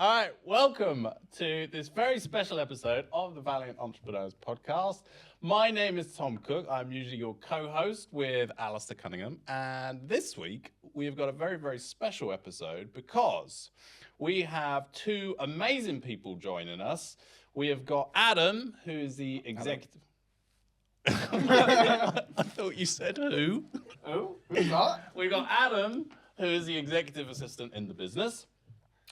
All right, welcome to this very special episode of the Valiant Entrepreneurs podcast. My name is Tom Cook. I'm usually your co-host with Alasdair Cunningham. And this week, we've got a very, very special episode because we have two amazing people joining us. We have got Adam, who's the executive... I thought you said who? Who? Who's that? We've got Adam, who is the executive assistant in the business.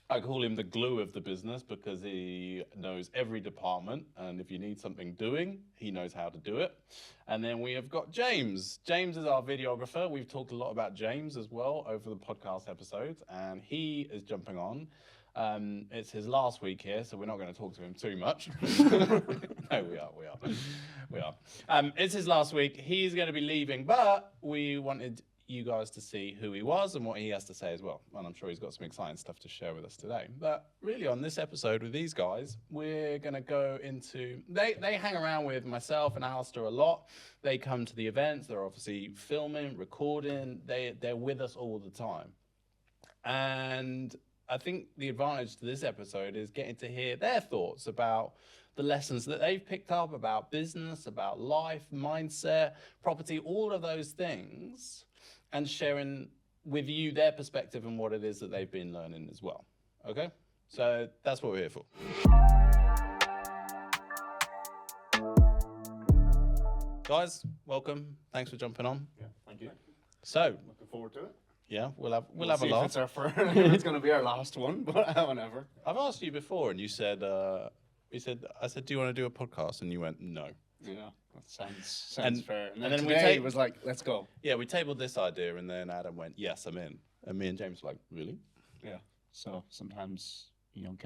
I call him the glue of the business because he knows every department, and if you need something doing, he knows how to do it. And then we have got James. James is our videographer. We've talked a lot about James as well over the podcast episodes, and he is jumping on. It's his last week here, so we're not going to talk to him too much. No, we are. It's his last week. He's going to be leaving, but we wanted you guys to see who he was and what he has to say as well. And I'm sure he's got some exciting stuff to share with us today. But really on this episode with these guys, we're going to go into, they hang around with myself and Alasdair a lot. They come to the events. They're obviously filming, recording. They're with us all the time. And I think the advantage to this episode is getting to hear their thoughts about the lessons that they've picked up about business, about life, mindset, property, all of those things, and sharing with you their perspective and what it is that they've been learning as well. Okay? So that's what we're here for. Guys, welcome. Thanks for jumping on. Yeah, thank you. So, Looking forward to it. yeah, we'll have a See if laugh. it's our first. It's going to be our last one, but whatever. I've asked you before and you said, I said, do you want to do a podcast? And you went, no. Yeah, that sounds And- fair. And and then then we today take- it was like, let's go. Yeah, we tabled this idea and then Adam went, yes, I'm in. And me and James were like, really? Yeah. So sometimes you don't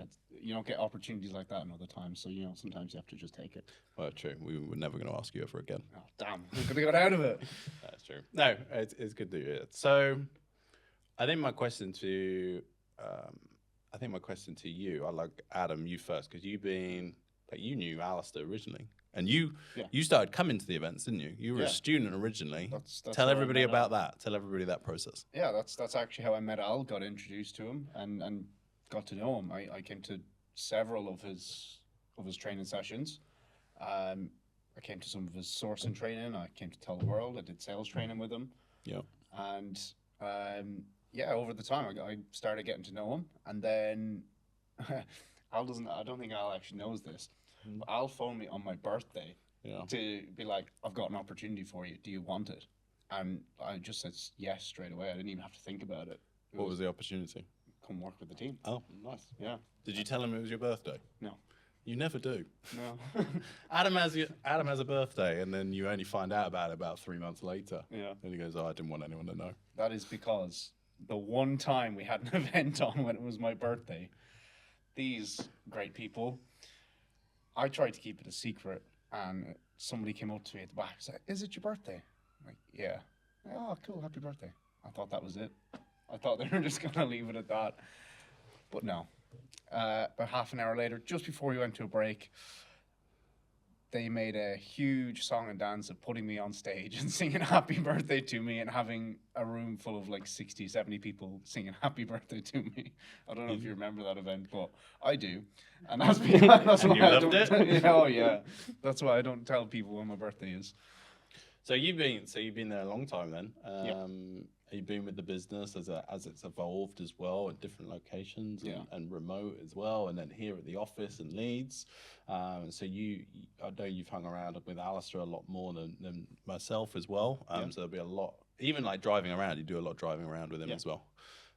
get opportunities like that another time. So sometimes you have to just take it. Well, true. We were never going to ask you ever again. Oh damn! We could have got out of it. That's true. No, it's good to hear it. So, I think my question to you, I like Adam, you first, because you knew Alasdair originally, and you started coming to the events, didn't you? You were a Yeah. student originally. That's Tell how I everybody met about that. Tell everybody that process. Yeah, that's actually how I met Al. Got introduced to him and got to know him. I came to several of his training sessions. I came to some of his sourcing training. I came to Tell the World. I did sales training with him. Yeah. And over the time I started getting to know him. And then I don't think Al actually knows this. But Al phoned me on my birthday Yeah. to be like, I've got an opportunity for you. Do you want it? And I just said yes straight away. I didn't even have to think about it. What was the opportunity? Come work with the team. Oh, nice. Yeah. Did you tell him it was your birthday? No. You never do. No. Adam has a birthday, and then you only find out about it about 3 months later. Yeah. And he goes, "Oh, I didn't want anyone to know." That is because the one time we had an event on when it was my birthday, these great people, I tried to keep it a secret, and somebody came up to me at the back and said, "Is it your birthday?" I'm like, yeah. Oh, cool, happy birthday. I thought that was it. I thought they were just going to leave it at that. But no. About half an hour later, just before we went to a break, they made a huge song and dance of putting me on stage and singing happy birthday to me and having a room full of like 60, 70 people singing happy birthday to me. I don't know if you remember that event, but I do. And that's because And you loved it? Oh yeah. That's why I don't tell people when my birthday is. So you've been there a long time then. Yeah. You've been with the business as it's evolved as well at different locations and remote as well, and then here at the office in Leeds. So I know you've hung around with Alasdair a lot more than myself as well. So there'll be a lot, even like driving around. You do a lot of driving around with him as well.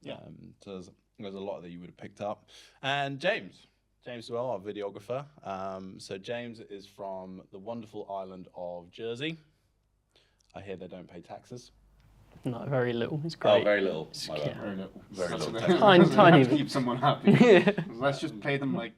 Yeah. So there's a lot that you would have picked up. And James as well, our videographer. So James is from the wonderful island of Jersey. I hear they don't pay taxes. Not very little. It's great. Oh, very little. It's My bad. Very little. Very That's little. what they- Tiny, they tiny have to bit. keep someone happy. Yeah. Let's just pay them like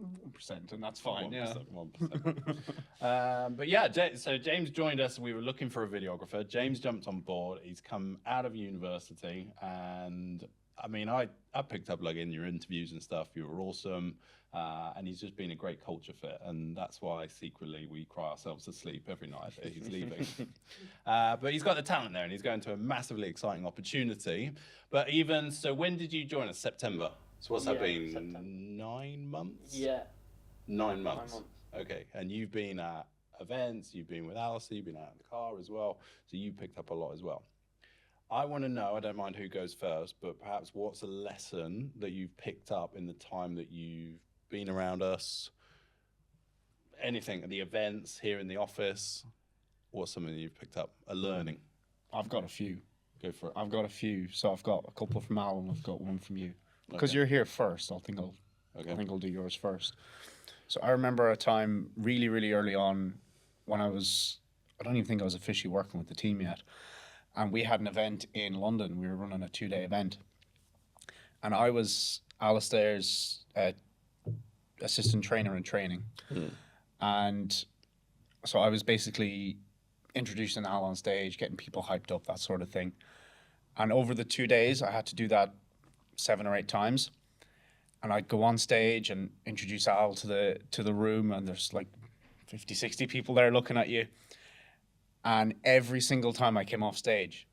1%, and that's fine. 1%. But yeah, so James joined us. We were looking for a videographer. James jumped on board. He's come out of university, and I mean, I picked up like in your interviews and stuff. You were awesome, and he's just been a great culture fit, and that's why secretly we cry ourselves to sleep every night that he's leaving. But he's got the talent there, and he's going to a massively exciting opportunity. But even so, when did you join us? September. So what's that Yeah, been? September. 9 months? Yeah. 9 months. 9 months. Okay. And you've been at events, you've been with Alasdair, you've been out in the car as well. So you picked up a lot as well. I want to know, I don't mind who goes first, but perhaps what's a lesson that you've picked up in the time that you've been around us? Anything, the events here in the office, what's something that you've picked up? A learning. I've got a few. Go for it. I've got a few. So I've got a couple from Al and I've got one from you. Because Okay. you're here first, I think I'll do yours first. So I remember a time really, really early on when I don't even think I was officially working with the team yet. And we had an event in London. We were running a 2-day event. And I was Alasdair's assistant trainer in training. And so I was basically introducing Al on stage, getting people hyped up, that sort of thing. And over the 2 days, I had to do that 7 or 8 times. And I'd go on stage and introduce Al to the room, and there's like 50, 60 people there looking at you. And every single time I came off stage,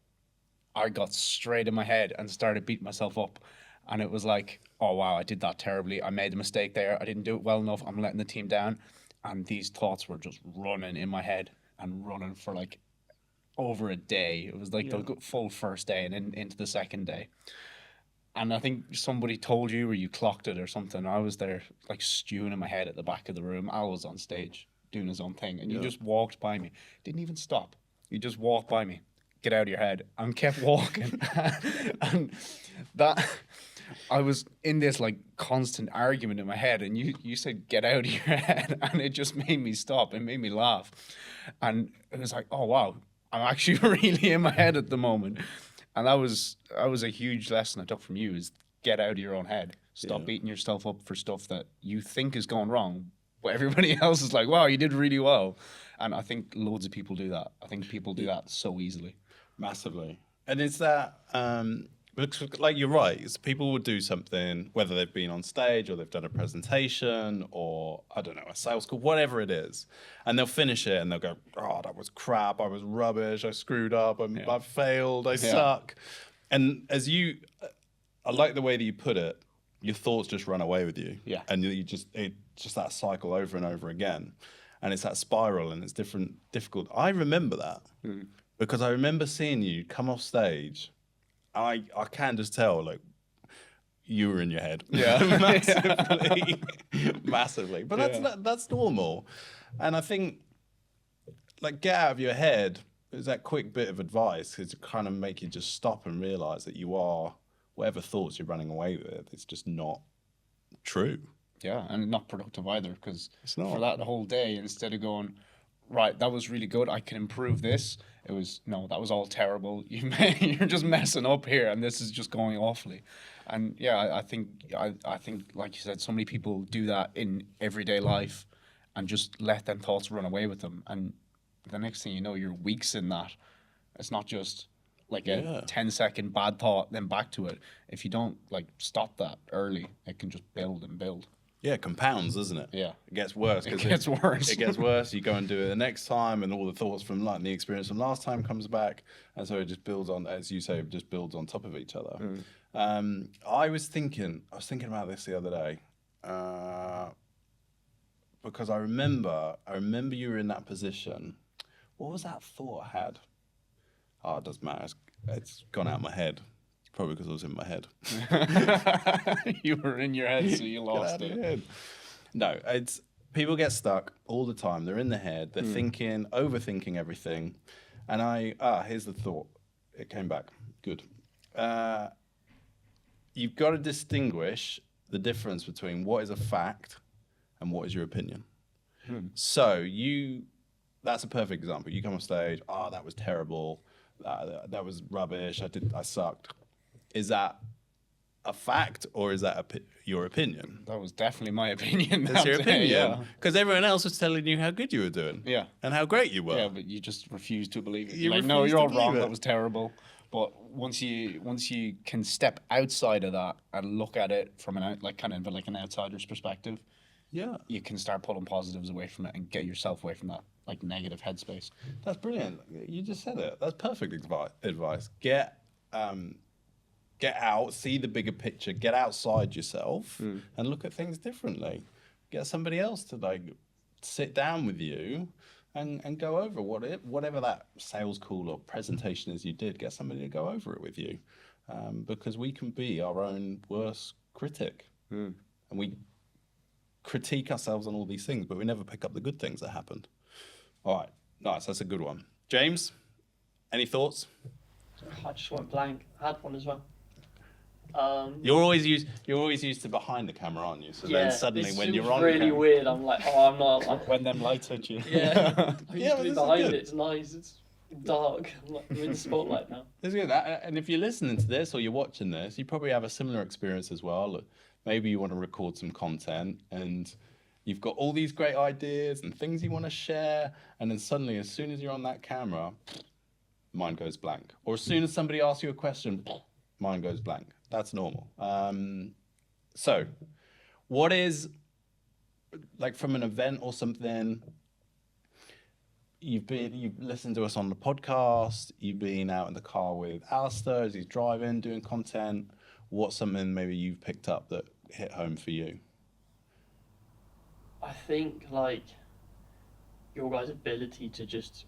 I got straight in my head and started beating myself up. And it was like, oh, wow, I did that terribly. I made a mistake there. I didn't do it well enough. I'm letting the team down. And these thoughts were just running in my head and running for like over a day. It was like the full first day and into the second day. And I think somebody told you or you clocked it or something. I was there like stewing in my head at the back of the room. Al was on stage doing his own thing. And you just walked by me. Didn't even stop. You just walked by me. Get out of your head. And kept walking. And that... I was in this like constant argument in my head, and you said get out of your head, and it just made me stop. It made me laugh, and it was like, oh wow, I'm actually really in my head at the moment, and that was a huge lesson I took from you: is get out of your own head, stop beating yourself up for stuff that you think is going wrong, but everybody else is like, wow, you did really well, and I think loads of people do that. I think people do that so easily, massively, and it's that. Because, like, you're right, it's people will do something, whether they've been on stage or they've done a presentation or, I don't know, a sales call, whatever it is. And they'll finish it and they'll go, oh, that was crap. I was rubbish. I screwed up. I failed. I suck. And I like the way that you put it, your thoughts just run away with you. Yeah. And it's just that cycle over and over again. And it's that spiral and it's difficult. I remember that because I remember seeing you come off stage. I can just tell, like, you were in your head, massively. But that's normal, and I think, like, get out of your head is that quick bit of advice to kind of make you just stop and realize that you are whatever thoughts you're running away with. It's just not true. Yeah, and not productive either, because It's not. for that whole day, instead of going, right, that was really good, I can improve this, it was, no, that was all terrible. You're just messing up here, and this is just going awfully. And yeah, I think, like you said, so many people do that in everyday life and just let them thoughts run away with them. And the next thing you know, you're weeks in that. It's not just like a 10-second bad thought, then back to it. If you don't like stop that early, it can just build and build. Yeah, it compounds, doesn't it? Yeah. It gets worse. It gets worse. It gets worse. You go and do it the next time, and all the thoughts from like the experience from last time comes back, and so it just builds on, as you say, it just builds on top of each other. I was thinking about this the other day, because I remember you were in that position. What was that thought I had? Oh, it doesn't matter. It's gone out of my head. Probably because I was in my head. You were in your head, so you lost it. No, it's people get stuck all the time. They're in their head. They're thinking, overthinking everything. And here's the thought. It came back. Good. You've got to distinguish the difference between what is a fact and what is your opinion. So that's a perfect example. You come on stage. Oh, that was terrible. That was rubbish. I sucked. Is that a fact or is that your opinion? That was definitely my opinion. That's your opinion. Because everyone else was telling you how good you were doing. Yeah. And how great you were. Yeah, but you just refused to believe it. You You're like, no, refused you're to all believe wrong. it. That was terrible. But once you can step outside of that and look at it from an outsider's perspective, Yeah. you can start pulling positives away from it and get yourself away from that like negative headspace. That's brilliant. You just said it. That's perfect advice. Get Get out, see the bigger picture, get outside yourself and look at things differently. Get somebody else to like sit down with you and go over whatever that sales call or presentation is you did. Get somebody to go over it with you, because we can be our own worst critic, and we critique ourselves on all these things, but we never pick up the good things that happened. All right, nice. That's a good one. James, any thoughts? I just went blank. I had one as well. You're always used to behind the camera, aren't you? So then suddenly when you're on really camera, weird. I'm like, oh, I'm not. When them lights hit you. Yeah, I used to be this is behind good. it. It's nice. It's dark. I'm in the spotlight now. it's good. And if you're listening to this or you're watching this, you probably have a similar experience as well. Look, maybe you want to record some content and you've got all these great ideas and things you want to share, and then suddenly, as soon as you're on that camera, mind goes blank. Or as soon as somebody asks you a question, mind goes blank. That's normal. So, what is, like, from an event or something, you've listened to us on the podcast, you've been out in the car with Alasdair as he's driving, doing content. What's something maybe you've picked up that hit home for you? I think like your guys' ability to just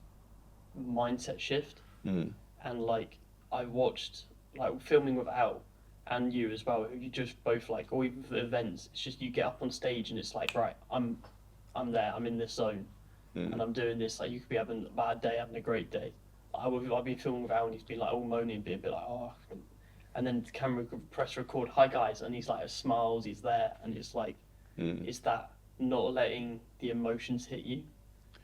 mindset shift, and like I watched like filming with Al and you as well. You just both like, or even for events, it's just you get up on stage and it's like, right, I'm there, I'm in this zone, and I'm doing this. Like you could be having a bad day, having a great day. I'll be filming with Al and he's been like all moaning, being a bit like, oh, and then the camera could press record, hi guys, and he's like smiles, he's there, and it's like, it's that not letting the emotions hit you.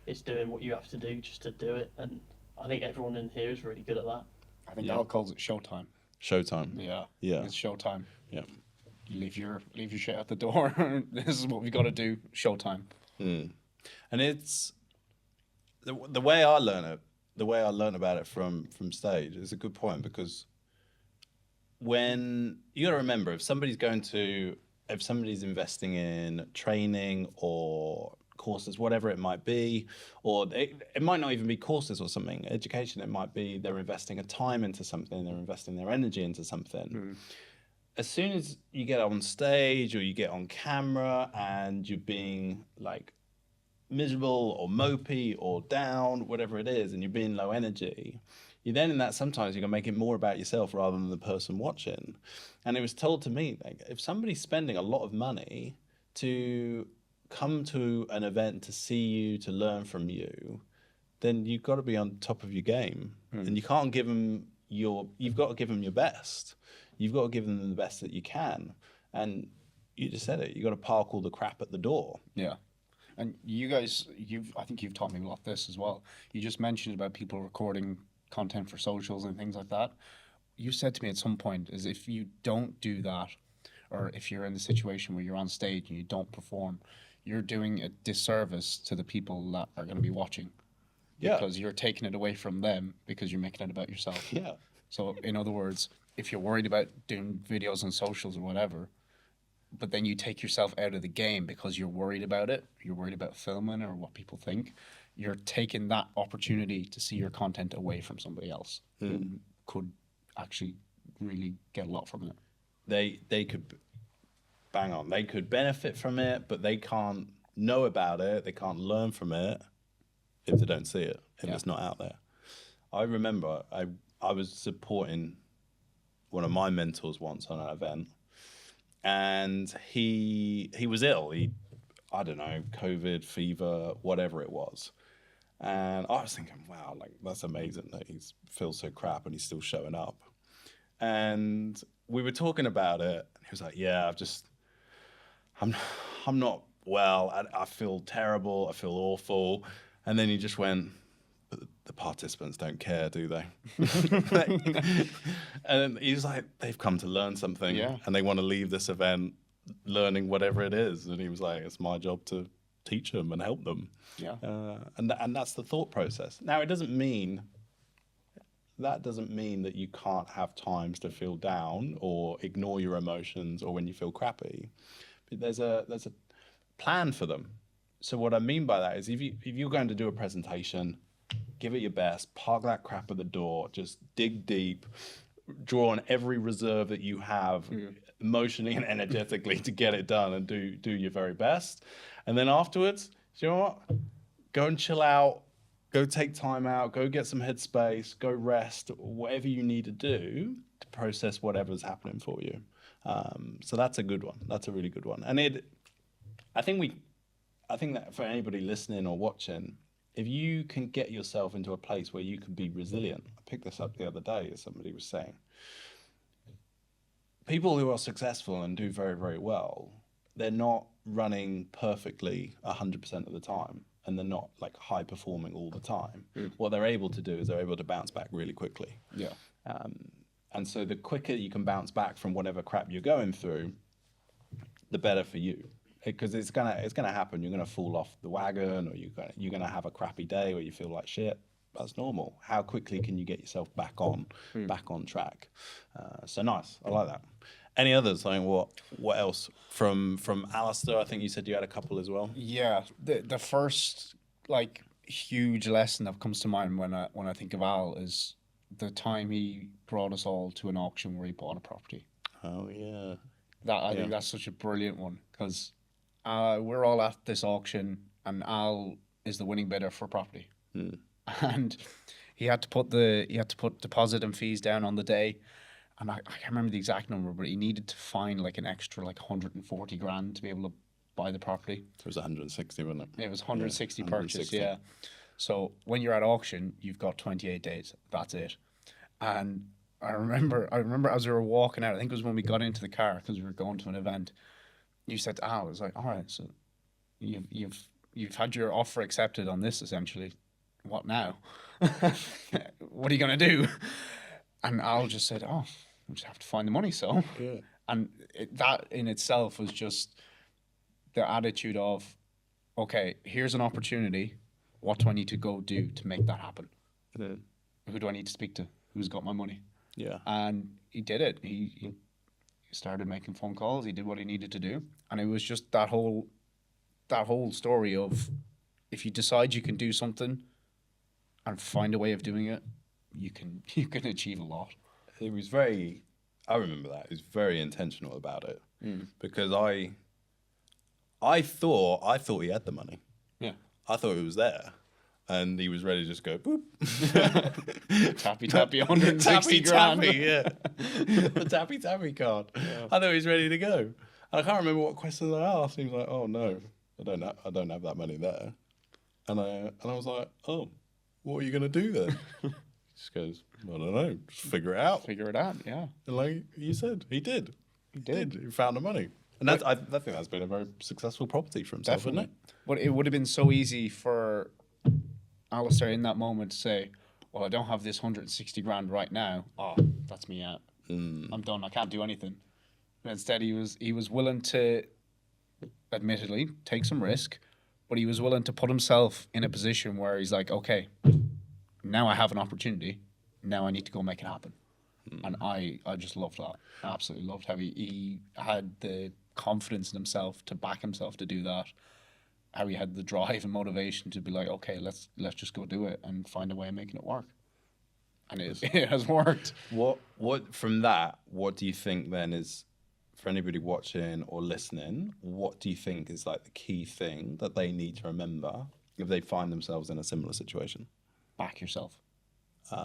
It's doing what you have to do just to do it, and I think everyone in here is really good at that. I think Al calls it showtime. Showtime. Yeah. Yeah. It's showtime. Yeah. You leave your shit at the door. This is what we got to do. Showtime. And it's the way I learn it. The way I learn about it from stage is a good point, because when you got to remember, if somebody's investing in training or courses, whatever it might be, or it might not even be courses or something, education, it might be they're investing a time into something, they're investing their energy into something. As soon as you get on stage or you get on camera and you're being like miserable or mopey or down, whatever it is, and you're being low energy, you then in that sometimes you're going to make it more about yourself rather than the person watching. And it was told to me, like, if somebody's spending a lot of money to come to an event to see you, to learn from you, then you've got to be on top of your game. And you can't give them you've got to give them your best. You've got to give them the best that you can. And you just said it, you got to park all the crap at the door. Yeah. And you guys, I think you've taught me a lot this as well. You just mentioned about people recording content for socials and things like that. You said to me at some point is if you don't do that, or if you're in the situation where you're on stage and you don't perform, you're doing a disservice to the people that are going to be watching. Yeah. Because you're taking it away from them because you're making it about yourself. Yeah. So in other words, if you're worried about doing videos on socials or whatever, but then you take yourself out of the game because you're worried about it, you're worried about filming or what people think, you're taking that opportunity to see your content away from somebody else who could actually really get a lot from it. They could bang on. They could benefit from it, but they can't know about it. They can't learn from it if they don't see it, if it's not out there. I remember I was supporting one of my mentors once on an event, and he was ill. I don't know, COVID, fever, whatever it was. And I was thinking, wow, like that's amazing that he feels so crap and he's still showing up. And we were talking about it. And he was like, yeah, I'm not well. I feel terrible. I feel awful. And then he just went, but the participants don't care, do they? And he was like, they've come to learn something and they want to leave this event learning whatever it is. And he was like, it's my job to teach them and help them. Yeah. And that's the thought process. Now, it doesn't mean that you can't have times to feel down or ignore your emotions or when you feel crappy. But there's a plan for them. So what I mean by that is if you're going to do a presentation, give it your best, park that crap at the door, just dig deep, draw on every reserve that you have emotionally and energetically to get it done and do your very best. And then afterwards, you know what? Go and chill out, go take time out, go get some headspace, go rest, whatever you need to do to process whatever's happening for you. So that's a good one. That's a really good one. And I think that for anybody listening or watching, if you can get yourself into a place where you can be resilient, I picked this up the other day as somebody was saying, people who are successful and do very, very well, they're not running perfectly 100% of the time, and they're not like high performing all the time. What they're able to do is they're able to bounce back really quickly. Yeah. And so the quicker you can bounce back from whatever crap you're going through, the better for you. Because it's gonna happen. You're gonna fall off the wagon, or you're gonna have a crappy day where you feel like shit. That's normal. How quickly can you get yourself back on track? So nice. I like that. Any others? I mean, what else from Alasdair? I think you said you had a couple as well. Yeah, the first like huge lesson that comes to mind when I think of Al is the time he brought us all to an auction where he bought a property. Oh yeah. I think that's such a brilliant one, because we're all at this auction and Al is the winning bidder for property, and he had to put deposit and fees down on the day, and I can't remember the exact number, but he needed to find like an extra like 140 grand to be able to buy the property. So it was 160, wasn't it? It was 160 Yeah, purchase, 160. yeah. So when you're at auction, you've got 28 days. That's it. And I remember as we were walking out, I think it was when we got into the car because we were going to an event. You said to Al, I was like, all right, so you've had your offer accepted on this essentially. What now? What are you gonna do? And Al just said, oh, we just have to find the money. So, Yeah. and that in itself was just the attitude of, okay, here's an opportunity. What do I need to go do to make that happen? Who do I need to speak to? Who's got my money? Yeah. And he did it. He started making phone calls. He did what he needed to do. And it was just that whole story of, if you decide you can do something and find a way of doing it, you can achieve a lot. It was I remember that. He was very intentional about it. Because I thought he had the money. Yeah. I thought it was there. And he was ready to just go, boop. Tappy, 160 grand. Tappy, yeah. The tappy card. Yeah. I thought he was ready to go. And I can't remember what questions I asked. He was like, oh no, I don't have that money there. And I was like, oh, what are you going to do then? He just goes, I don't know, just figure it out. Figure it out, yeah. And like you said, he did. He did. He found the money. And I think that's been a very successful property for himself, Definitely. isn't it? But it would have been so easy for Alasdair in that moment to say, well, I don't have this 160 grand right now. Oh, that's me out. I'm done. I can't do anything. But instead, he was willing to, admittedly, take some risk, but he was willing to put himself in a position where he's like, okay, now I have an opportunity. Now I need to go make it happen. And I just loved that. I absolutely loved how he had the confidence in himself to back himself to do that. How he had the drive and motivation to be like, okay, let's just go do it and find a way of making it work. And it has worked. What from that, what do you think then is, for anybody watching or listening, what do you think is like the key thing that they need to remember if they find themselves in a similar situation? Back yourself. Nice.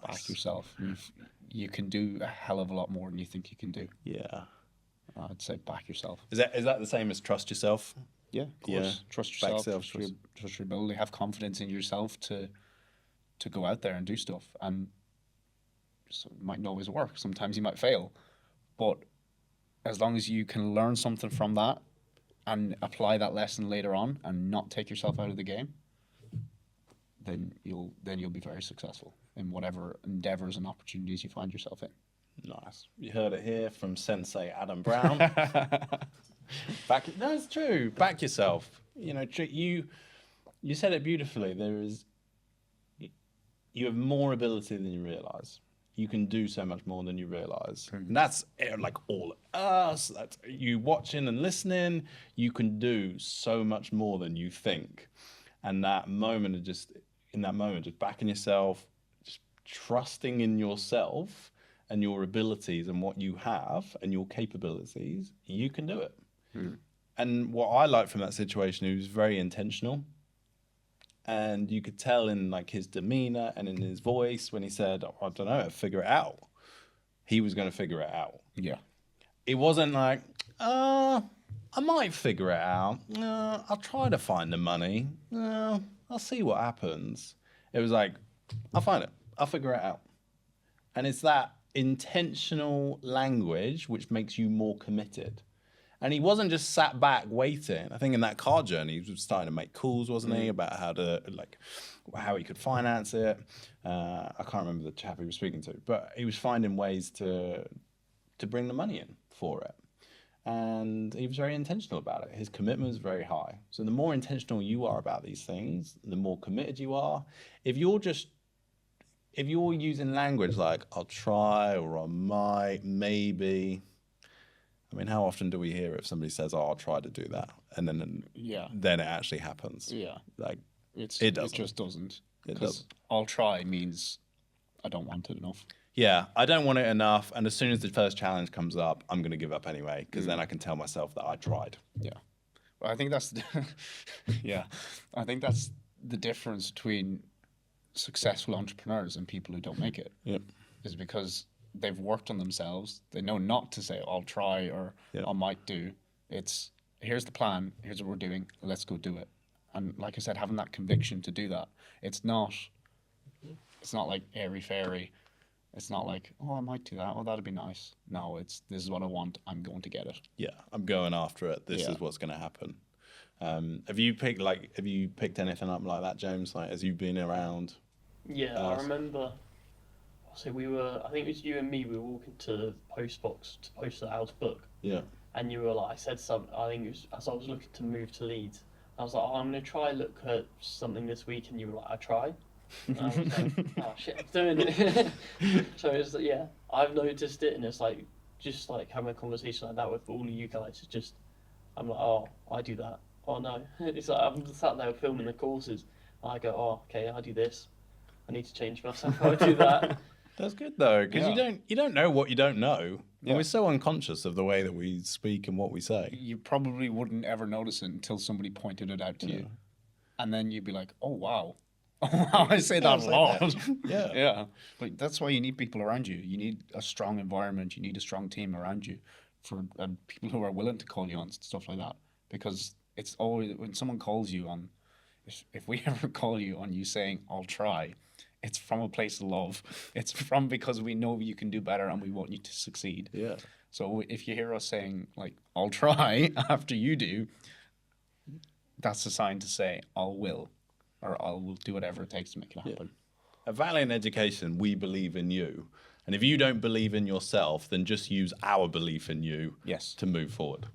Back yourself. You can do a hell of a lot more than you think you can do. Yeah. I'd say back yourself. Is that the same as trust yourself? Yeah, of course. Yeah. Trust Back yourself. yourself, Trust your ability. Have confidence in yourself to go out there and do stuff. And so it mightn't always work. Sometimes you might fail. But as long as you can learn something from that and apply that lesson later on and not take yourself out of the game, then you'll be very successful in whatever endeavors and opportunities you find yourself in. Nice. You heard it here from Sensei Adam Brown. No, it's true. Back yourself. You know, you said it beautifully. You have more ability than you realize. You can do so much more than you realize. And that's like all of us. That's you watching and listening. You can do so much more than you think. And that moment of just backing yourself, just trusting in yourself and your abilities and what you have and your capabilities, you can do it. And what I liked from that situation, he was very intentional. And you could tell in like his demeanor and in his voice when he said, I don't know, figure it out. He was going to figure it out. Yeah. It wasn't like, I might figure it out. I'll try to find the money. I'll see what happens. It was like, I'll find it. I'll figure it out. And it's that intentional language which makes you more committed. And he wasn't just sat back waiting. I think in that car journey, he was starting to make calls, wasn't he, about how he could finance it. I can't remember the chap he was speaking to, but he was finding ways to bring the money in for it. And he was very intentional about it. His commitment was very high. So the more intentional you are about these things, the more committed you are. If you're using language like I'll try or I might, maybe. I mean, how often do we hear if somebody says, "Oh, I'll try to do that," and then it actually happens? Yeah, like it just doesn't. It doesn't. I'll try means I don't want it enough. Yeah, I don't want it enough, and as soon as the first challenge comes up, I'm going to give up anyway because then I can tell myself that I tried. Yeah, well, I think that's I think that's the difference between successful entrepreneurs and people who don't make it. Yep. Is because they've worked on themselves. They know not to say, I'll try or I might do. It's, here's the plan. Here's what we're doing. Let's go do it. And like I said, having that conviction to do that, it's not like airy-fairy. It's not like, oh, I might do that. Oh, that'd be nice. No, this is what I want. I'm going to get it. Yeah, I'm going after it. This is what's going to happen. Have you picked anything up like that, James? Like, as you've been around? Yeah, I remember. So I think it was you and me, we were walking to the post box to post the house book. Yeah. And you were like, I said something, I think it was as I was looking to move to Leeds. I was like, I'm going to try look at something this week. And you were like, I try. And I was like, oh shit, I'm doing it. So it's like, yeah, I've noticed it. And it's like, just like having a conversation like that with all of you guys. It's just, I'm like, oh, I do that. Oh no. It's like, I'm sat there filming the courses. And I go, oh, okay, I do this. I need to change myself how I do that. That's good though, because you don't know what you don't know. Yeah. And we're so unconscious of the way that we speak and what we say. You probably wouldn't ever notice it until somebody pointed it out to you. And then you'd be like, oh, wow. Oh, wow, I say that a lot. Yeah. Yeah. But that's why you need people around you. You need a strong environment. You need a strong team around you for people who are willing to call you on stuff like that. Because it's always, when someone calls you on, if we ever call you on you saying, I'll try, it's from a place of love. It's from because we know you can do better and we want you to succeed. Yeah. So if you hear us saying, like, I'll try after you do, that's a sign to say, I'll will, or I'll do whatever it takes to make it happen. Yeah. At Valiant Education, we believe in you. And if you don't believe in yourself, then just use our belief in you to move forward.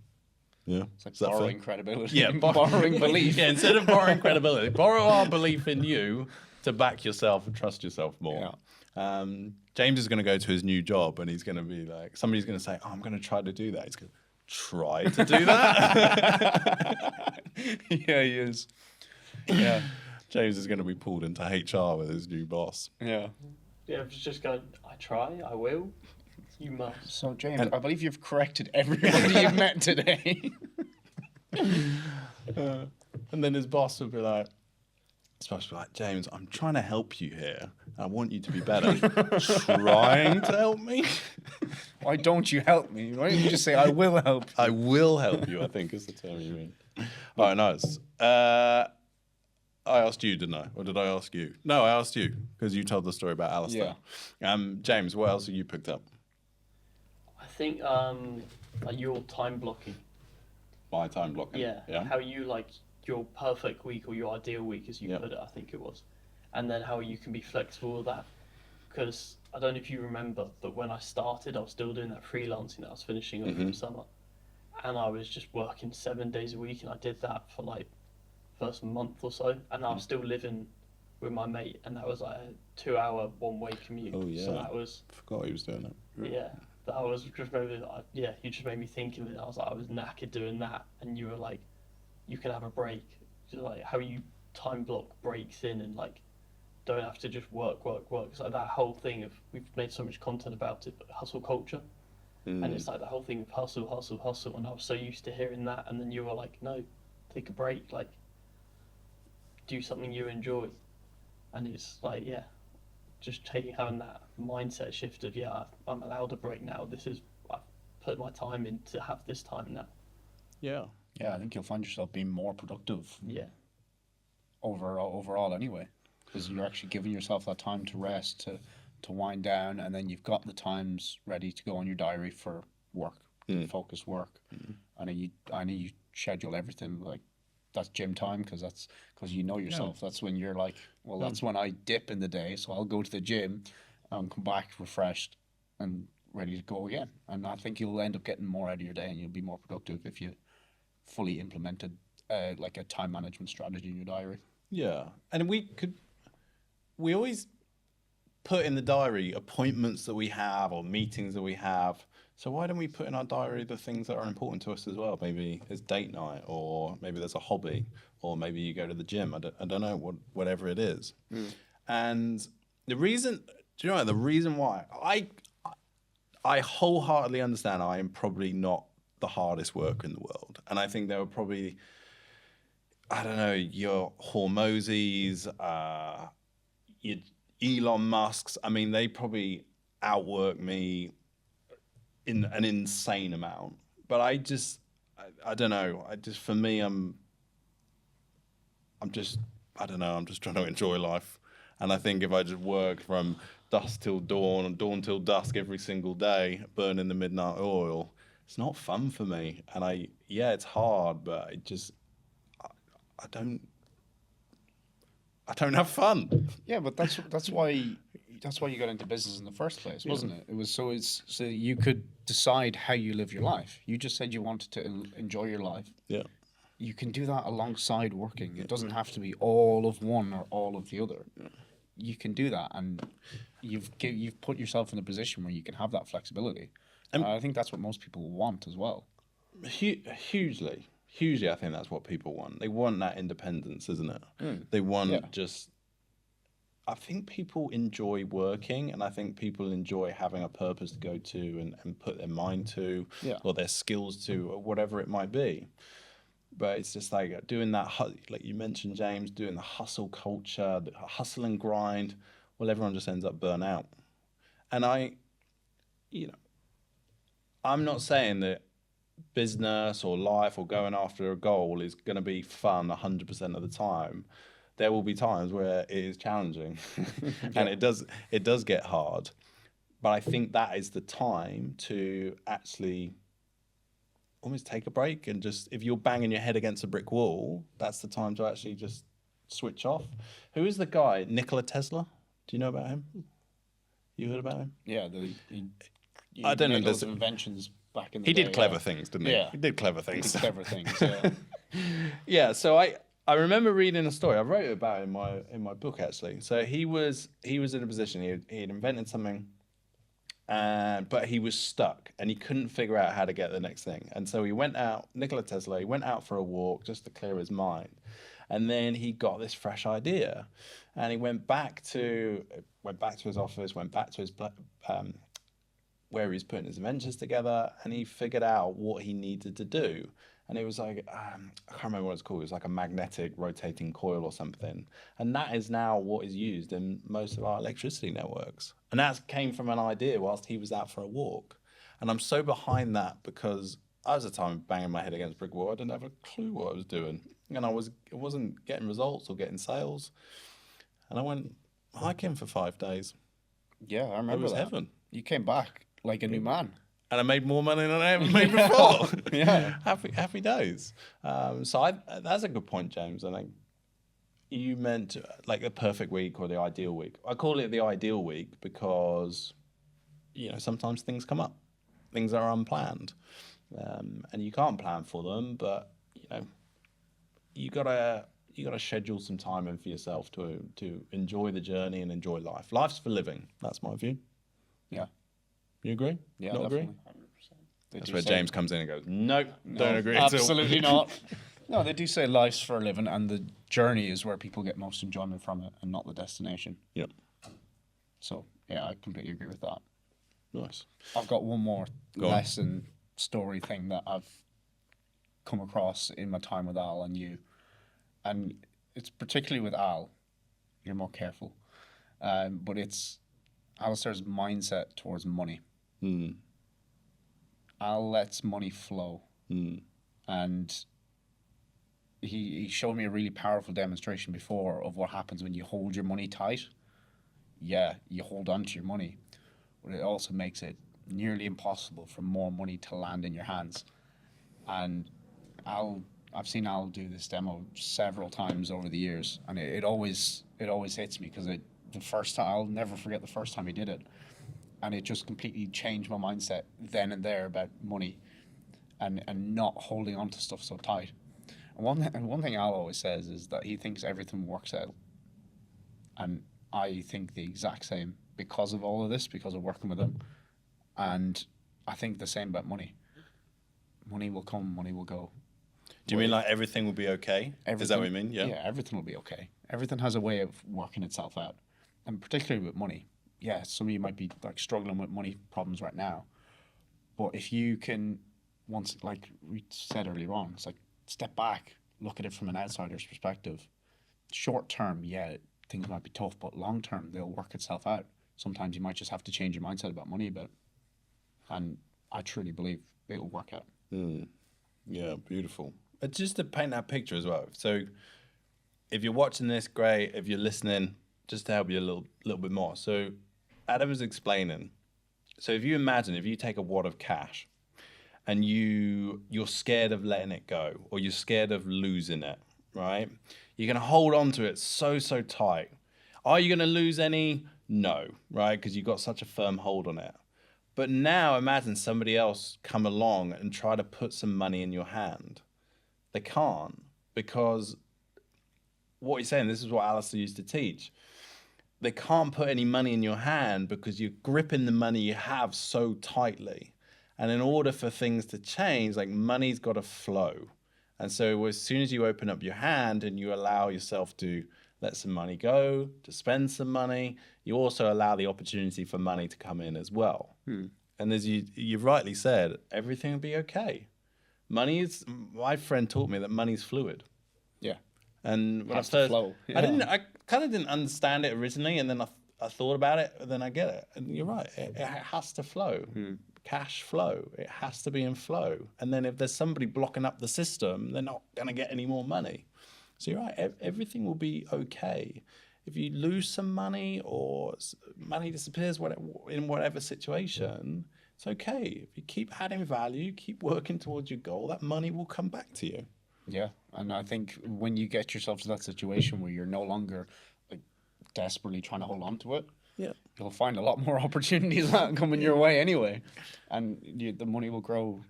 Yeah. It's like borrowing credibility. Yeah, borrowing belief. Yeah, instead of borrowing credibility, borrow our belief in you to back yourself and trust yourself more. Yeah. James is going to go to his new job and he's going to be like, somebody's going to say, oh, I'm going to try to do that. He's going to try to do that. Yeah, he is. Yeah. James is going to be pulled into HR with his new boss. Yeah. Yeah, it's just going, I try, I will, you must. So, James, I believe you've corrected everybody you've met today. And then his boss will be like, supposed to be like, James, I'm trying to help you here. I want you to be better. Trying to help me? Why don't you help me? Why don't you just say, I will help you? I will help you, I think is the term you mean. All right, nice. I asked you, didn't I? Or did I ask you? No, I asked you, because you told the story about Alasdair. Yeah. James, what else have you picked up? I think like your time blocking. My time blocking? Yeah. How you like your perfect week or your ideal week, as you put it, I think it was. And then how you can be flexible with that. Because I don't know if you remember, but when I started, I was still doing that freelancing that I was finishing up in summer. And I was just working 7 days a week, and I did that for like first month or so. And I was still living with my mate, and that was like a 2-hour one-way commute. Oh yeah. So that was. Forgot he was doing that. Yeah. That was just maybe, you just made me think of it. I was like, I was knackered doing that, and you were like, you can have a break. Just like how you time block breaks in and like don't have to just work. It's like that whole thing of, we've made so much content about it, but hustle culture. And it's like the whole thing of hustle. And I was so used to hearing that. And then you were like, no, take a break. Like, do something you enjoy. And it's like, yeah, just having that mindset shift of, yeah, I'm allowed a break now. I've put my time in to have this time now. Yeah. Yeah, I think you'll find yourself being more productive. Yeah. Overall anyway, because you're actually giving yourself that time to rest, to wind down, and then you've got the times ready to go on your diary for work, focused work. I know you schedule everything like that's gym time, because you know yourself. Yeah. That's when you're like, well, that's when I dip in the day, so I'll go to the gym and come back refreshed and ready to go again. And I think you'll end up getting more out of your day, and you'll be more productive if you fully implemented like a time management strategy in your diary. Yeah, and we always put in the diary appointments that we have or meetings that we have. So why don't we put in our diary the things that are important to us as well? Maybe it's date night, or maybe there's a hobby, or maybe you go to the gym. I don't know, whatever it is. And the reason why I wholeheartedly understand I am probably not the hardest worker in the world. And I think there were probably, I don't know, your Hormozis, your Elon Musks. I mean, they probably outwork me in an insane amount. But I don't know. For me, I'm just trying to enjoy life. And I think if I just worked from dusk till dawn and dawn till dusk every single day, burning the midnight oil, it's not fun for me. And it's hard, but I don't have fun. Yeah, but that's why you got into business in the first place, wasn't it? It was so you could decide how you live your life. You just said you wanted to enjoy your life. Yeah. You can do that alongside working. It doesn't have to be all of one or all of the other. Yeah. You can do that, and you've put yourself in a position where you can have that flexibility. And I think that's what most people want as well. Hugely, I think that's what people want. They want that independence, isn't it? They want I think people enjoy working, and I think people enjoy having a purpose to go to and put their mind to, or their skills to, or whatever it might be. But it's just like doing that, like you mentioned, James, doing the hustle culture, the hustle and grind. Well, everyone just ends up burnt out. And I'm not saying that business or life or going after a goal is going to be fun 100% of the time. There will be times where it is challenging and it does get hard. But I think that is the time to actually almost take a break, and just, if you're banging your head against a brick wall, that's the time to actually just switch off. Who is the guy? Nikola Tesla? Do you know about him? You heard about him? Yeah, I don't know. Those inventions back in the day. He did clever things, didn't he? Yeah. He did clever things. Yeah. Yeah, so I remember reading a story. I wrote about it in my book, actually. So he was in a position, he had invented something, but he was stuck and he couldn't figure out how to get the next thing. And so Nikola Tesla went out for a walk just to clear his mind. And then he got this fresh idea, and he went back to his office, went back to his where he was putting his inventions together, and he figured out what he needed to do. And it was like, I can't remember what it's called. It was like a magnetic rotating coil or something. And that is now what is used in most of our electricity networks. And that came from an idea whilst he was out for a walk. And I'm so behind that because I was at the time banging my head against a brick wall. I didn't have a clue what I was doing. And it wasn't getting results or getting sales. And I went hiking for 5 days. Yeah, I remember that. It was heaven. You came back like a new man. And I made more money than I ever made before. Yeah. Happy days. So that's a good point, James. I think you meant like the perfect week or the ideal week. I call it the ideal week because, sometimes things come up. Things are unplanned. And you can't plan for them, but, you gotta schedule some time in for yourself to enjoy the journey and enjoy life. Life's for living. That's my view. Yeah. You agree? Yeah, not definitely. agree? That's where James comes in and goes, nope, don't agree. Absolutely not. No, they do say life's for a living, and the journey is where people get most enjoyment from it, and not the destination. Yeah. So yeah, I completely agree with that. Nice. I've got one more Go on. lesson story thing that I've come across in my time with Al and you, and it's particularly with Al. You're more careful, but it's Alasdair's mindset towards money. Mm. Al lets money flow, and he showed me a really powerful demonstration before of what happens when you hold your money tight. Yeah, you hold on to your money, but it also makes it nearly impossible for more money to land in your hands. And I've seen Al do this demo several times over the years, and it always hits me because the first time, I'll never forget the first time he did it, and it just completely changed my mindset then and there about money, and not holding on to stuff so tight. And one thing Al always says is that he thinks everything works out, and I think the exact same because of all of this, because of working with him, and I think the same about money. Money will come, money will go. Do you mean like everything will be okay? Is that what you mean? Yeah. Yeah, everything will be okay. Everything has a way of working itself out, and particularly with money. Yeah, some of you might be like struggling with money problems right now, but if you can, once, like we said earlier on, it's like step back, look at it from an outsider's perspective. Short term, yeah, things might be tough, but long term, they'll work itself out. Sometimes you might just have to change your mindset about money a bit, and I truly believe it'll work out. Yeah, beautiful. Just to paint that picture as well. So, if you're watching this, great. If you're listening, just to help you a little bit more. So, Adam was explaining. So, if you imagine, if you take a wad of cash, and you're scared of letting it go, or you're scared of losing it, right? You're gonna hold on to it so tight. Are you gonna lose any? No, right? Because you've got such a firm hold on it. But now imagine somebody else come along and try to put some money in your hand. They can't, because what he's saying, this is what Alasdair used to teach. They can't put any money in your hand because you're gripping the money you have so tightly. And in order for things to change, like money's got to flow. And so as soon as you open up your hand and you allow yourself to let some money go, to spend some money, you also allow the opportunity for money to come in as well. And as you rightly said, everything will be okay. My friend taught me that money's fluid. Yeah. And when Has to flow. Yeah. I kind of didn't understand it originally, and then I thought about it, and then I get it. And you're right, it has to flow. Cash flow, it has to be in flow. And then if there's somebody blocking up the system, they're not going to get any more money. So you're right, everything will be okay. If you lose some money or money disappears in whatever situation, it's okay. If you keep adding value, keep working towards your goal, that money will come back to you. Yeah, and I think when you get yourself to that situation where you're no longer like desperately trying to hold on to it, Yeah. you'll find a lot more opportunities coming your way anyway, and the money will grow,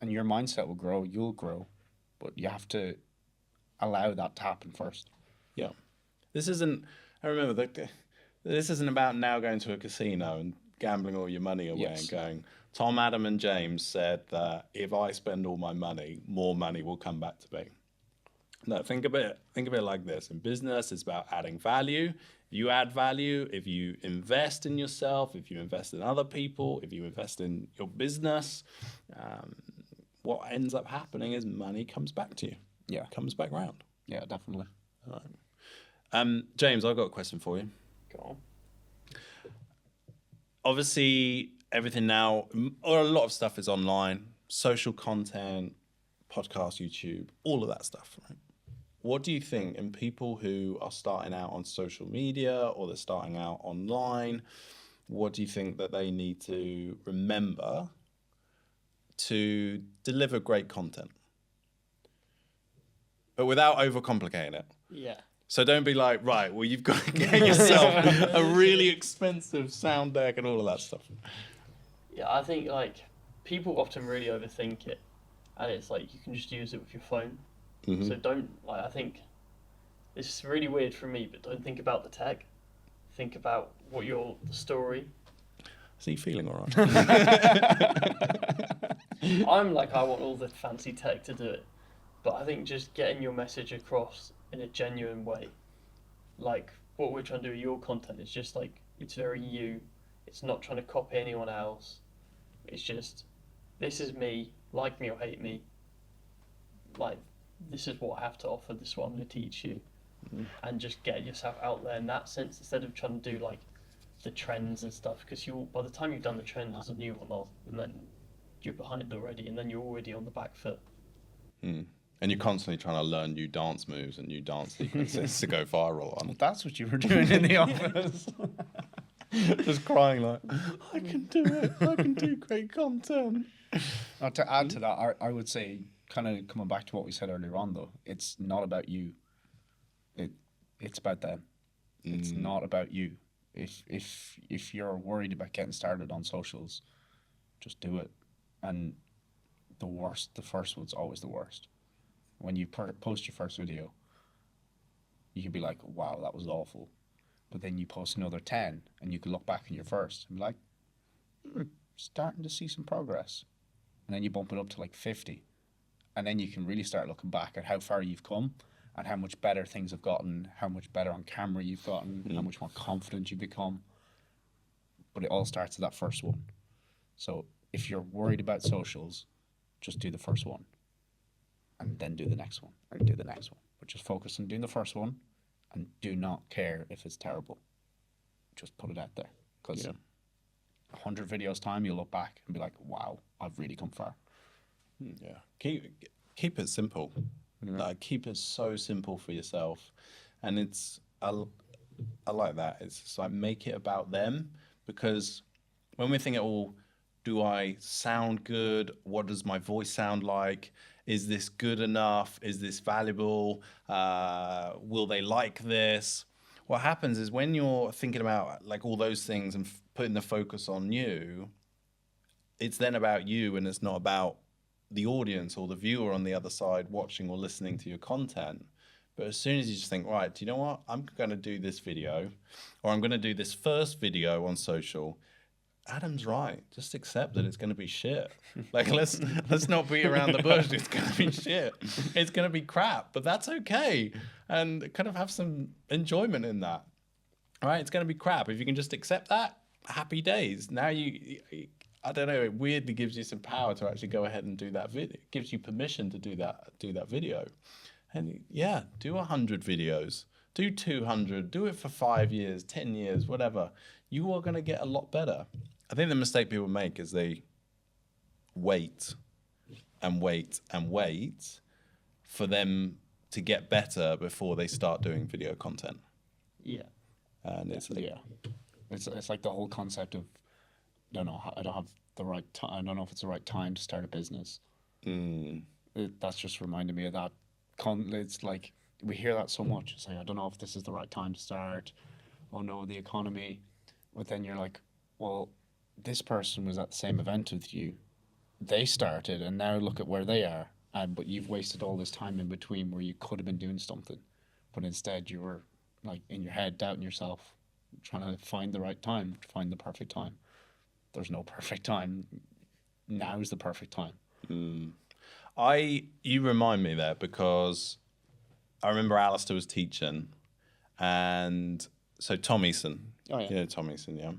and your mindset will grow. You'll grow, but you have to allow that to happen first. Yeah. This isn't about now going to a casino and gambling all your money away and going, Tom, Adam, and James said that if I spend all my money, more money will come back to me. No, think of it like this. In business, it's about adding value. If you add value, if you invest in yourself, if you invest in other people, if you invest in your business, what ends up happening is money comes back to you. Yeah. Comes back round. Yeah, definitely. All right. James, I've got a question for you. Go on. Obviously, everything now, or a lot of stuff is online, social content, podcast, YouTube, all of that stuff, right? What do you think in people who are starting out on social media or they're starting out online, what do you think that they need to remember to deliver great content? But without overcomplicating it. Yeah. So don't be like, right, well, you've got to get yourself a really expensive sound deck and all of that stuff. Yeah, I think like people often really overthink it, and it's like you can just use it with your phone. So don't, like, I think it's really weird for me, but don't think about the tech. Think about the story. So you feeling all right? I'm like, I want all the fancy tech to do it. But I think just getting your message across in a genuine way, like what we're trying to do with your content, is just like it's very you. It's not trying to copy anyone else. It's just this is me, like me or hate me. Like this is what I have to offer. This is what I'm going to teach you, and just get yourself out there in that sense instead of trying to do like the trends and stuff. Because you, by the time you've done the trends, there's a new one on, and then you're behind already, and then you're already on the back foot. And you're constantly trying to learn new dance moves and new dance sequences to go viral on. Well, that's what you were doing in the office. Just crying like, I can do it. I can do great content. Now, to add to that, I would say, kind of coming back to what we said earlier on, though, it's not about you. It's about them. It's not about you. If you're worried about getting started on socials, just do it. And the first one's always the worst. When you post your first video, you could be like, wow, that was awful. But then you post another 10 and you can look back on your first and be like, starting to see some progress. And then you bump it up to like 50. And then you can really start looking back at how far you've come and how much better things have gotten, how much better on camera you've gotten, how much more confident you've become. But it all starts at that first one. So if you're worried about socials, just do the first one. And then do the next one, and do the next one. But just focus on doing the first one, and do not care if it's terrible. Just put it out there. Because 100 videos time, you'll look back and be like, wow, I've really come far. Yeah. Keep it simple. Like, keep it so simple for yourself. And I like that. It's just like, make it about them. Because when we think, do I sound good? What does my voice sound like? Is this good enough? Is this valuable? Will they like this? What happens is when you're thinking about like all those things and putting the focus on you, it's then about you and it's not about the audience or the viewer on the other side watching or listening to your content. But as soon as you just think, right, do you know what? I'm going to do this video, or I'm going to do this first video on social. Adam's right. Just accept that it's going to be shit. Like, let's not beat around the bush. It's going to be shit. It's going to be crap, but that's okay. And kind of have some enjoyment in that. All right, it's going to be crap. If you can just accept that, happy days. Now I don't know, it weirdly gives you some power to actually go ahead and do that video. It gives you permission to do that video. And yeah, do 100 videos. Do 200. Do it for 5 years, 10 years, whatever. You are going to get a lot better. I think the mistake people make is they wait and wait and wait for them to get better before they start doing video content. Yeah. And it's like, It's like the whole concept of, I don't know if it's the right time to start a business. That's just reminded me of that. It's like, we hear that so much. It's like, I don't know if this is the right time to start. Oh no, the economy. But then you're like, well, this person was at the same event with you. They started, and now look at where they are. But you've wasted all this time in between where you could have been doing something. But instead you were like in your head doubting yourself, trying to find the right time, find the perfect time. There's no perfect time. Now is the perfect time. You remind me there because I remember Alasdair was teaching, and so Tom Eason. Oh, yeah. Yeah, Tom Eason, yeah.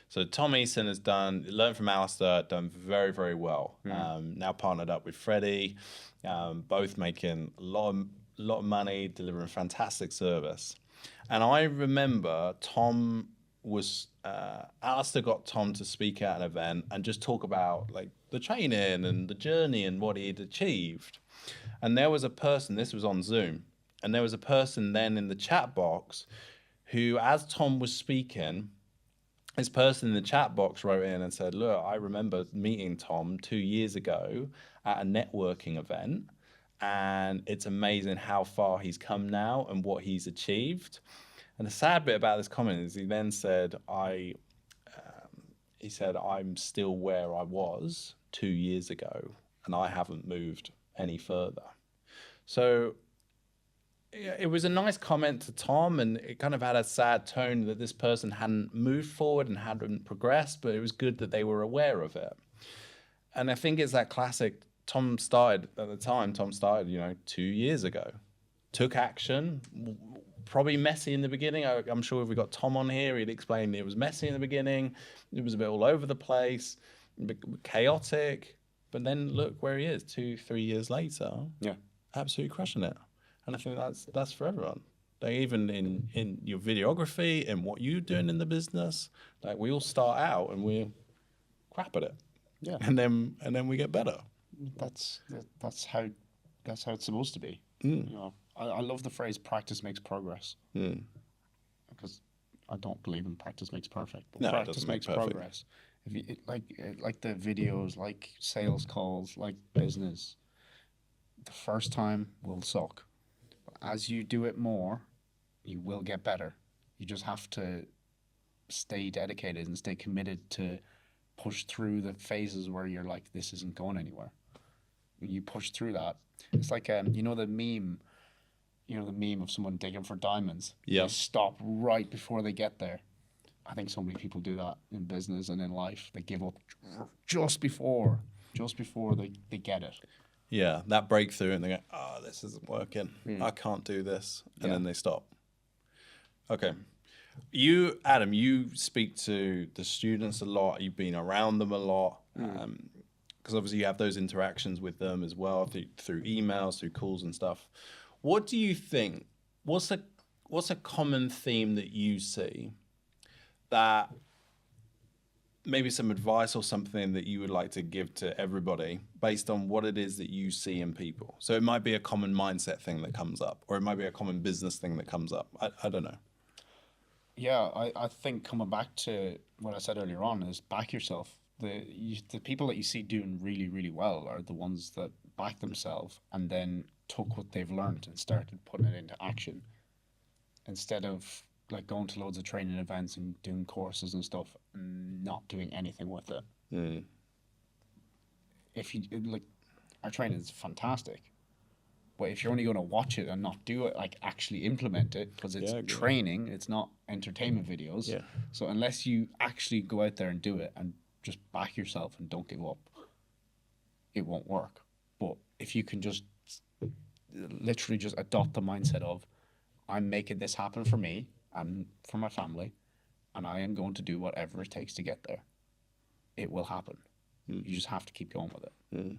So Tom Eason has learned from Alasdair, done very, very well. Now partnered up with Freddie, both making a lot of money, delivering fantastic service. And I remember Alasdair got Tom to speak at an event and just talk about like the training and the journey and what he'd achieved. And there was a person, this was on Zoom, and there was a person then in the chat box who, as Tom was speaking, this person in the chat box wrote in and said, look, I remember meeting Tom 2 years ago at a networking event, and it's amazing how far he's come now and what he's achieved. And the sad bit about this comment is he then said, I'm still where I was 2 years ago, and I haven't moved any further. So it was a nice comment to Tom, and it kind of had a sad tone that this person hadn't moved forward and hadn't progressed, but it was good that they were aware of it. And I think it's that classic Tom started at the time. Tom started, 2 years ago. Took action. Probably messy in the beginning. I'm sure if we got Tom on here, he'd explain it was messy in the beginning. It was a bit all over the place, a bit chaotic. But then look where he is 2-3 years later. Yeah. Absolutely crushing it. And I think that's for everyone. Like even in your videography and what you're doing in the business, like we all start out and we're crap at it. Yeah. And then we get better. That's how it's supposed to be. I love the phrase "practice makes progress" because I don't believe in practice makes perfect. But No, it practice doesn't make makes perfect. progress. If you like the videos, like sales calls, like business, the first time will suck. But as you do it more, you will get better. You just have to stay dedicated and stay committed to push through the phases where you're like, this isn't going anywhere. You push through that. It's like the meme. The meme of someone digging for diamonds. Yeah. They stop right before they get there. I think so many people do that in business and in life. They give up just before they get it. Yeah, that breakthrough and they go, oh, this isn't working. I can't do this. And then they stop. Okay. You, Adam, you speak to the students a lot. You've been around them a lot. Because obviously you have those interactions with them as well through emails, through calls and stuff. What do you think? What's a common theme that you see that maybe some advice or something that you would like to give to everybody based on what it is that you see in people? So it might be a common mindset thing that comes up, or it might be a common business thing that comes up. I don't know. Yeah, I think coming back to what I said earlier on is back yourself. The people that you see doing really, really well are the ones that back themselves and then took what they've learned and started putting it into action instead of like going to loads of training events and doing courses and stuff and not doing anything with it. If you like, our training is fantastic, but if you're only going to watch it and not do it, like actually implement it, because it's training, it's not entertainment videos. Yeah. So unless you actually go out there and do it and just back yourself and don't give up, it won't work. But if you can just literally just adopt the mindset of, I'm making this happen for me and for my family, and I am going to do whatever it takes to get there, it will happen. You just have to keep going with it.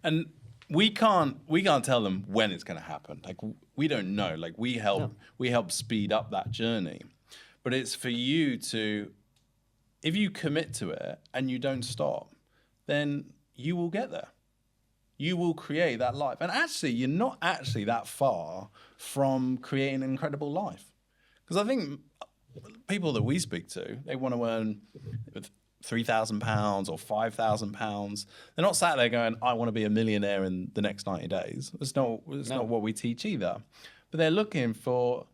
And we can't tell them when it's going to happen. Like we don't know. Like we help speed up that journey. But it's for you to, if you commit to it and you don't stop, then you will get there. You will create that life. And actually, you're not actually that far from creating an incredible life. Because I think people that we speak to, they want to earn £3,000 or £5,000. They're not sat there going, I want to be a millionaire in the next 90 days. It's not what we teach either. But they're looking for,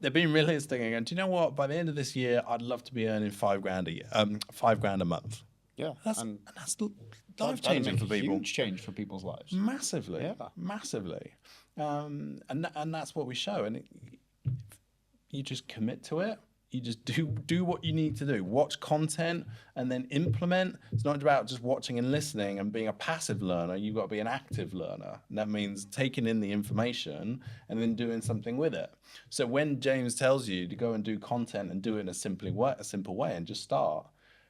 they're being realistic and going, do you know what? By the end of this year, I'd love to be earning £5,000 a year, £5,000 a month. Yeah. That's life changing for people. Huge change for people's lives. Massively, massively. And that's what we show. And you just commit to it. You just do what you need to do. Watch content and then implement. It's not about just watching and listening and being a passive learner. You've got to be an active learner. And that means taking in the information and then doing something with it. So when James tells you to go and do content and do it in a simple way and just start,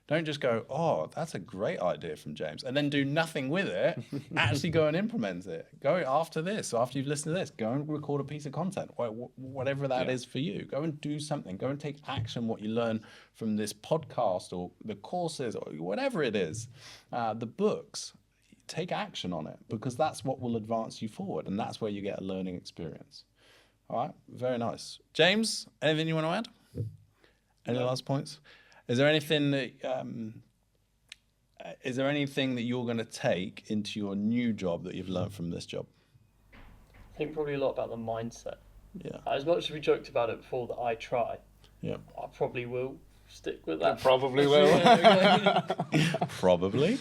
don't just go, oh, that's a great idea from James, and then do nothing with it. Actually go and implement it. Go after this, after you've listened to this, go and record a piece of content, whatever that is for you. Go and do something. Go and take action what you learn from this podcast or the courses or whatever it is, the books. Take action on it, because that's what will advance you forward, and that's where you get a learning experience. All right, very nice. James, anything you want to add? Any last points? Is there anything that you're going to take into your new job that you've learned from this job? I think probably a lot about the mindset. Yeah. As much as we joked about it before that I try, Yeah. I probably will stick with that. Probably will. Probably.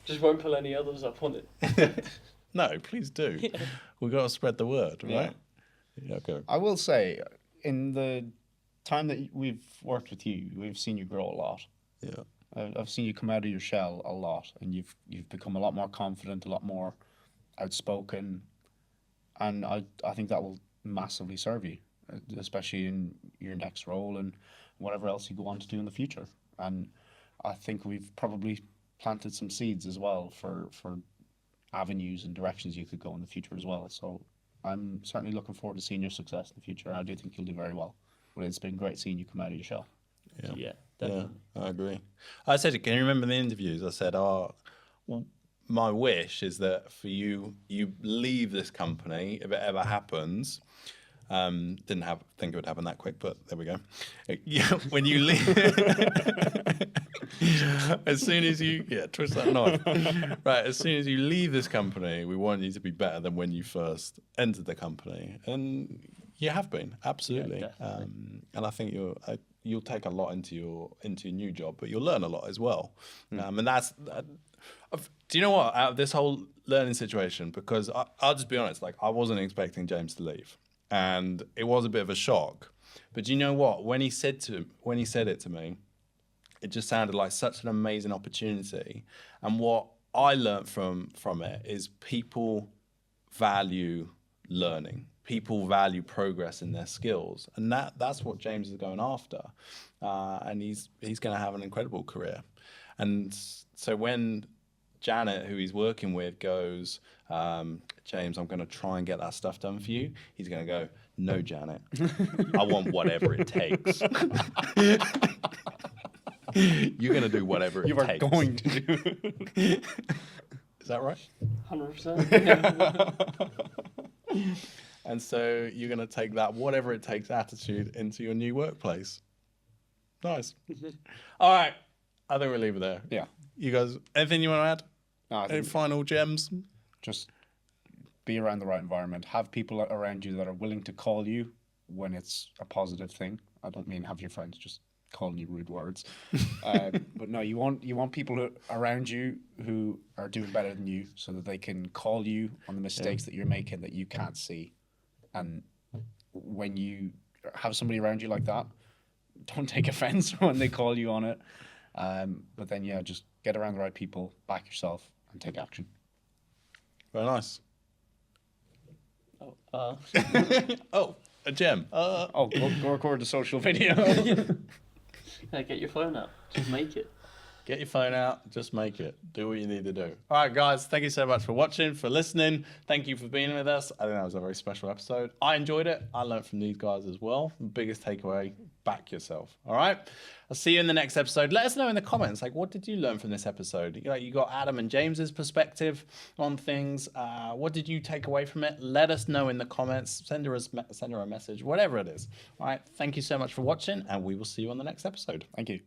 Just won't pull any others up on it. No, please do. Yeah. We've got to spread the word, right? Yeah. Okay. I will say, in the time that we've worked with you, we've seen you grow a lot. Yeah. I've seen you come out of your shell a lot, and you've become a lot more confident, a lot more outspoken, and I think that will massively serve you, especially in your next role and whatever else you go on to do in the future. And I think we've probably planted some seeds as well for avenues and directions you could go in the future as well. So I'm certainly looking forward to seeing your success in the future. I do think you'll do very well. But it's been great seeing you come out of your shell. Yeah, definitely. Yeah, I agree. I said, can you remember the interviews? I said, my wish is that for you leave this company if it ever happens. Didn't think it would happen that quick, but there we go. Yeah, when you leave, as soon as you twist that knob, right? As soon as you leave this company, we want you to be better than when you first entered the company, and you have been absolutely. Yeah, and I think you'll take a lot into your new job, but you'll learn a lot as well. And that's. Do you know what? Out of this whole learning situation, because I'll just be honest, like I wasn't expecting James to leave. And it was a bit of a shock, but do you know what? When he said it to me, it just sounded like such an amazing opportunity. And what I learned from it is people value learning. People value progress in their skills, and that's what James is going after. And he's going to have an incredible career. And so when Janet, who he's working with, goes, James, I'm going to try and get that stuff done for you. He's going to go, no, Janet, I want whatever it takes. You're going to do whatever it takes. You are going to do. Is that right? 100%. And so you're going to take that whatever it takes attitude into your new workplace. Nice. All right. I think we'll leave it there. Yeah. You guys, anything you want to add? No, Any final gems? Just be around the right environment. Have people around you that are willing to call you when it's a positive thing. I don't mean have your friends just calling you rude words. But no, you want people around you who are doing better than you, so that they can call you on the mistakes that you're making that you can't see. And when you have somebody around you like that, don't take offense when they call you on it. But then, just get around the right people, back yourself, and take action. Very nice. Oh, A gem. Go record the social video. yeah, get your phone out. Just make it. Get your phone out, just make it. Do what you need to do. All right, guys, thank you so much for watching, for listening. Thank you for being with us. I think that was a very special episode. I enjoyed it. I learned from these guys as well. The biggest takeaway, back yourself. All right? I'll see you in the next episode. Let us know in the comments, like, what did you learn from this episode? You got Adam and James's perspective on things. What did you take away from it? Let us know in the comments. Send her a message, whatever it is. All right? Thank you so much for watching, and we will see you on the next episode. Thank you.